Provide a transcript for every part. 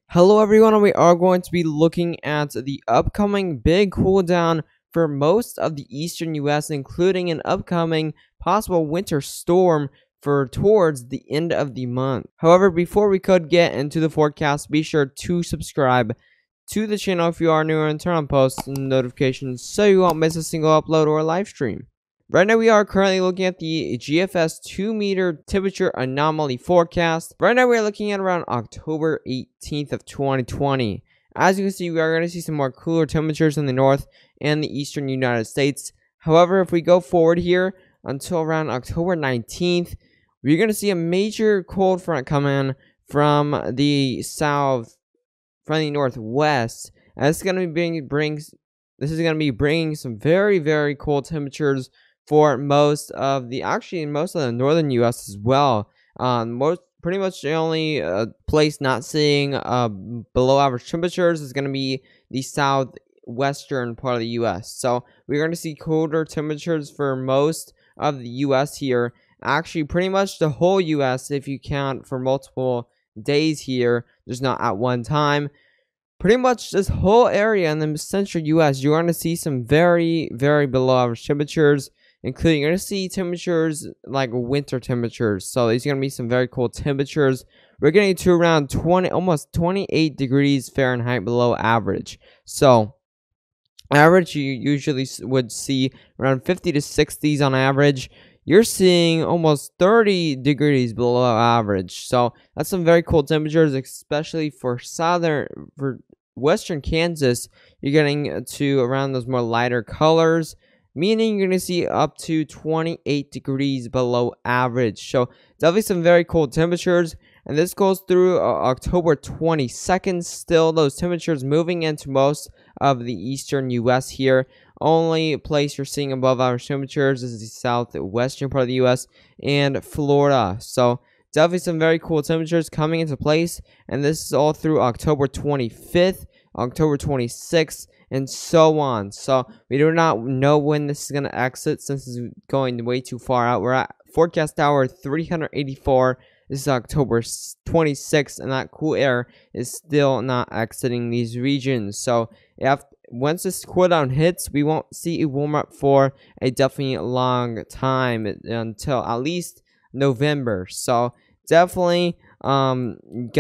Hello everyone, and we are going to be looking at the upcoming big cool down for most of the eastern US, including an upcoming possible winter storm for towards the end of the month. However, before we could get into the forecast, be sure to subscribe to the channel if you are new and turn on post notifications so you won't miss a single upload or live stream. Right now, we are currently looking at the GFS 2-meter temperature anomaly forecast. Right now, we are looking at around October 18th of 2020. As you can see, we are going to see some more cooler temperatures in the north and the eastern United States. However, if we go forward here until around October 19th, we're going to see a major cold front come in from the south, from the northwest. And this is going to be bringing some very, very cold temperatures for most of the northern U.S. as well. Pretty much the only place not seeing below average temperatures is going to be the southwestern part of the U.S. So we're going to see colder temperatures for most of the U.S. here. Actually, pretty much the whole U.S. if you count for multiple days here, just not at one time. Pretty much this whole area in the central U.S., you're going to see some very, very below average temperatures, including you're going to see temperatures like winter temperatures. So these are going to be some very cold temperatures. We're getting to around almost 28 degrees Fahrenheit below average. So average, you usually would see around 50 to 60s on average. You're seeing almost 30 degrees below average. So that's some very cold temperatures, especially for western Kansas. You're getting to around those more lighter colors, meaning you're going to see up to 28 degrees below average. So definitely some very cold temperatures. And this goes through October 22nd. Still, those temperatures moving into most of the eastern U.S. here. Only place you're seeing above average temperatures is the southwestern part of the U.S. and Florida. So definitely some very cool temperatures coming into place. And this is all through October 25th, October 26th, and so on. So we do not know when this is going to exit since it's going way too far out. We're at forecast hour 384. This is October 26th, and that cool air is still not exiting these regions. So once this cool down hits, we won't see a warm up for a definitely long time until at least November. So definitely gonna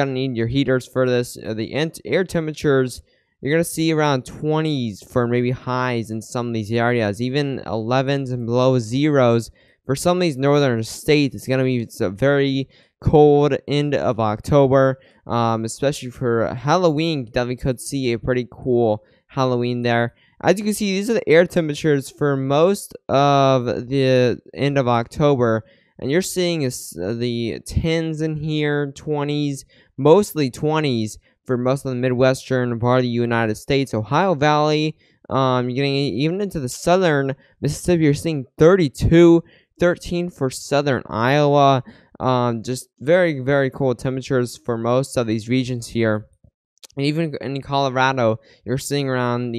need your heaters for this. The air temperatures, you're going to see around 20s for maybe highs in some of these areas, even 11s and below zeros. For some of these northern states, it's going to be a very cold end of October, especially for Halloween. Definitely could see a pretty cool Halloween there. As you can see, these are the air temperatures for most of the end of October. And you're seeing the 10s in here, 20s, mostly 20s. For most of the Midwestern part of the United States, Ohio Valley, you're getting even into the southern Mississippi, you're seeing 32, 13 for southern Iowa. Just very, very cold temperatures for most of these regions here. And even in Colorado, you're seeing around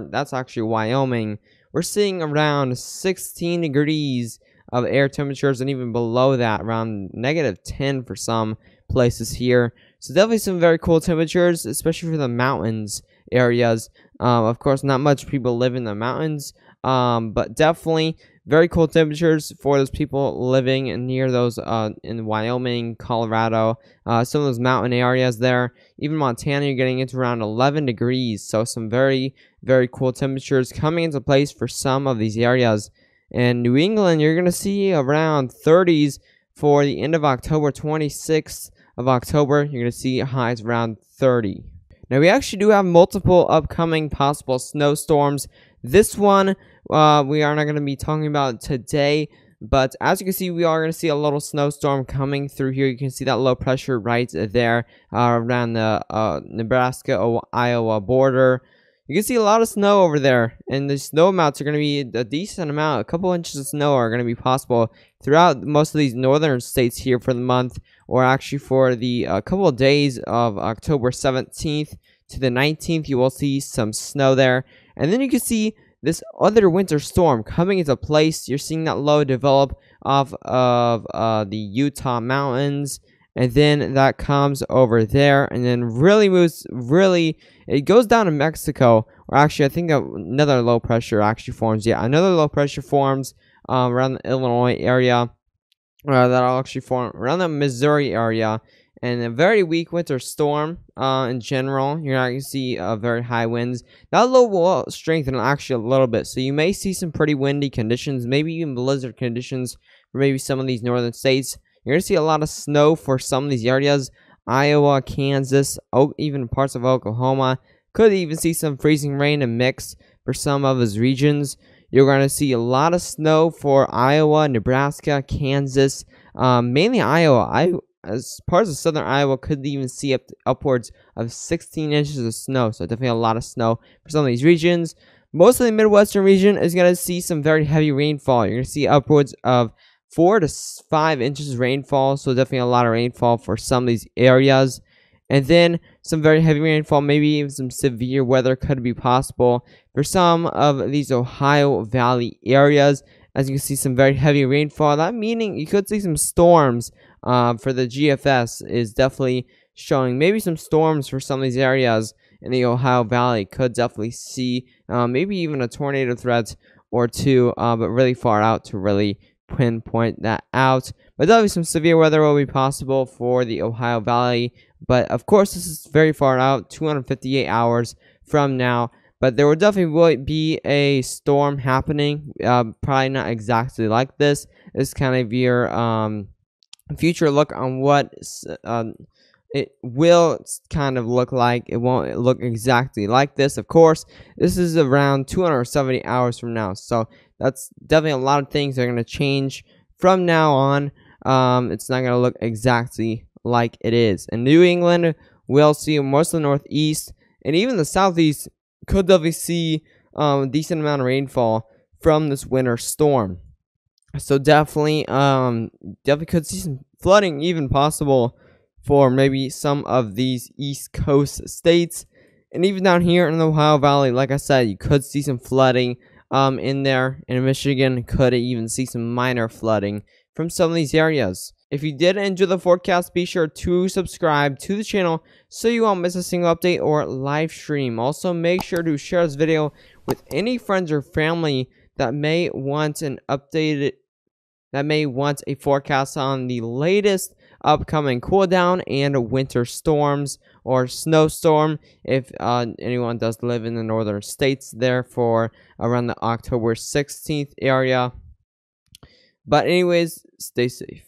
that's actually Wyoming, we're seeing around 16 degrees of air temperatures, and even below that, around -10 for some places here. So definitely some very cool temperatures, especially for the mountains areas. Of course, not much people live in the mountains, but definitely very cool temperatures for those people living near those in Wyoming, Colorado, some of those mountain areas there. Even Montana, you're getting into around 11 degrees. So some very, very cool temperatures coming into place for some of these areas. In New England, you're going to see around 30s for the end of October, 26th of October. You're going to see highs around 30. Now, we actually do have multiple upcoming possible snowstorms. This one we are not going to be talking about today, but as you can see, we are going to see a little snowstorm coming through here. You can see that low pressure right there around the Nebraska-Iowa border. You can see a lot of snow over there, and the snow amounts are going to be a decent amount. A couple inches of snow are going to be possible throughout most of these northern states here for the month, or actually for the couple of days of October 17th to the 19th. You will see some snow there, and then you can see this other winter storm coming into place. You're seeing that low develop off of the Utah mountains, and then that comes over there, and then really moves, it goes down to Mexico, or actually I think another low pressure actually forms. Yeah, another low pressure forms around the Illinois area, that'll actually form around the Missouri area, and a very weak winter storm in general. You're not going to see very high winds. That low will strengthen actually a little bit, so you may see some pretty windy conditions, maybe even blizzard conditions for maybe some of these northern states. You're going to see a lot of snow for some of these areas. Iowa, Kansas, even parts of Oklahoma. Could even see some freezing rain and mix for some of his regions. You're going to see a lot of snow for Iowa, Nebraska, Kansas, mainly Iowa. As parts of southern Iowa could even see upwards of 16 inches of snow. So definitely a lot of snow for some of these regions. Most of the Midwestern region is going to see some very heavy rainfall. You're going to see upwards of 4 to 5 inches rainfall. So definitely a lot of rainfall for some of these areas. And then some very heavy rainfall, maybe even some severe weather could be possible for some of these Ohio Valley areas. As you can see, some very heavy rainfall. That meaning you could see some storms for the GFS is definitely showing maybe some storms for some of these areas in the Ohio Valley. Could definitely see maybe even a tornado threat or two, but really far out to really pinpoint that out. But definitely some severe weather will be possible for the Ohio Valley. But of course, this is very far out, 258 hours from now. But there will definitely be a storm happening. Probably not exactly like this. This is kind of your future look on what it will kind of look like. It won't look exactly like this. Of course, this is around 270 hours from now. So that's definitely a lot of things that are going to change from now on. It's not going to look exactly like it is. In New England, we'll see most of the northeast and even the southeast could definitely see a decent amount of rainfall from this winter storm. So definitely could see some flooding even possible for maybe some of these East Coast states. And even down here in the Ohio Valley, like I said, you could see some flooding in there. In Michigan, could even see some minor flooding from some of these areas. If you did enjoy the forecast, be sure to subscribe to the channel so you won't miss a single update or live stream. Also, make sure to share this video with any friends or family that may want a forecast on the latest upcoming cool down and winter storms or snowstorm if anyone does live in the northern states there for around the October 16th area. But anyways, stay safe.